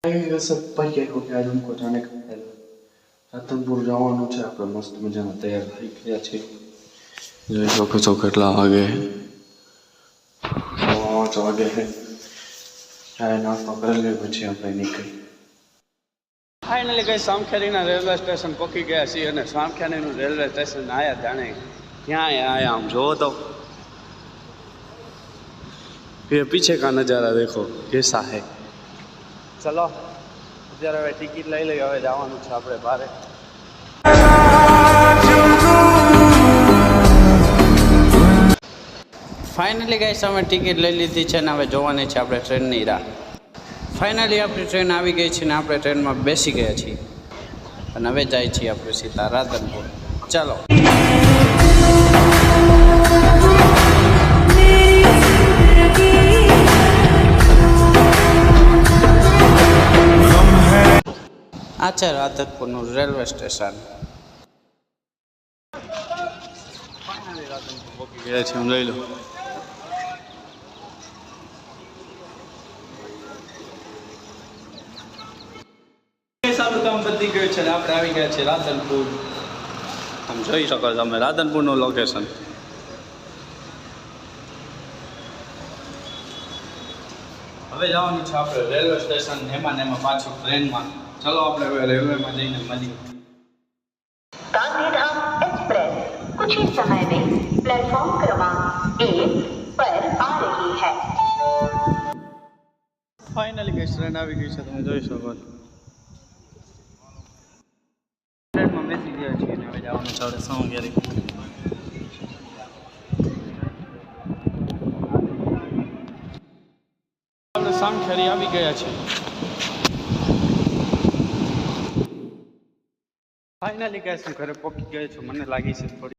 सब भाई क्या हो गया आज हमको जाने का है રાધનપુર જવાનું છે આપણે મસ્ત મજાના તૈયાર થઈ ગયા છે જોઈ શકો છો કેટલા વાગે 8 વાગે છે ચાય નાસ્તો કરી લે પછી આપણે નીકળી ફાઇનલી ગઈ સામખેરીના રેલવે સ્ટેશન પહોંચી ગયા છીએ અને સામખેરીનું રેલવે સ્ટેશન આયા જાણે ક્યાં આયા આમ જોવો તો ये पीछे का नज़ारा देखो कैसा है चलो અત્યારે હવે ટિકિટ લઈ લઈએ હવે જવાનું છે આપણે બહાર ફાઇનલી ગાઈસ અમે ટિકિટ લઈ લીધી છે ને હવે જોવાની છે આપણે ટ્રેનની રાહ ફાઇનલી આપણી ટ્રેન આવી ગઈ છે ને આપણે ટ્રેનમાં બેસી ગયા છીએ અને હવે જાય છીએ આપણે સીધા રાધનપુર ચાલો આ છે રાધનપુરનું રેલવે સ્ટેશન રાધનપુર પહોંચી ગયા છે લઈ લો સારું કામ બધી ગયું છે ને આપણે આવી ગયા છે રાધનપુર આમ જોઈ શકો છો તમે રાધનપુરનું લોકેશન હવે જવાનું છે આપણે રેલવે સ્ટેશન એમાં ને એમાં પાછું ટ્રેનમાં चलो આપણે હવે રેલવેમાં જઈને મળીએ गांधीधाम एक्सप्रेस कुछ ही समय में प्लेटफॉर्म क्रमांक 1 पर आ रही है ફાઇનલી ગઈ ટ્રેન આવી ગઈ છે તમે જોઈ શકો છો ટ્રેનમાં બેસી ગયા છીએ અને હવે જવાનું છે આપણે સામખેરી આપણે સામખેરી આવી ગયા છીએ ફાઇનલી ગેસ હું ઘરે પહોંચી ગયો છું મને લાગી છે થોડી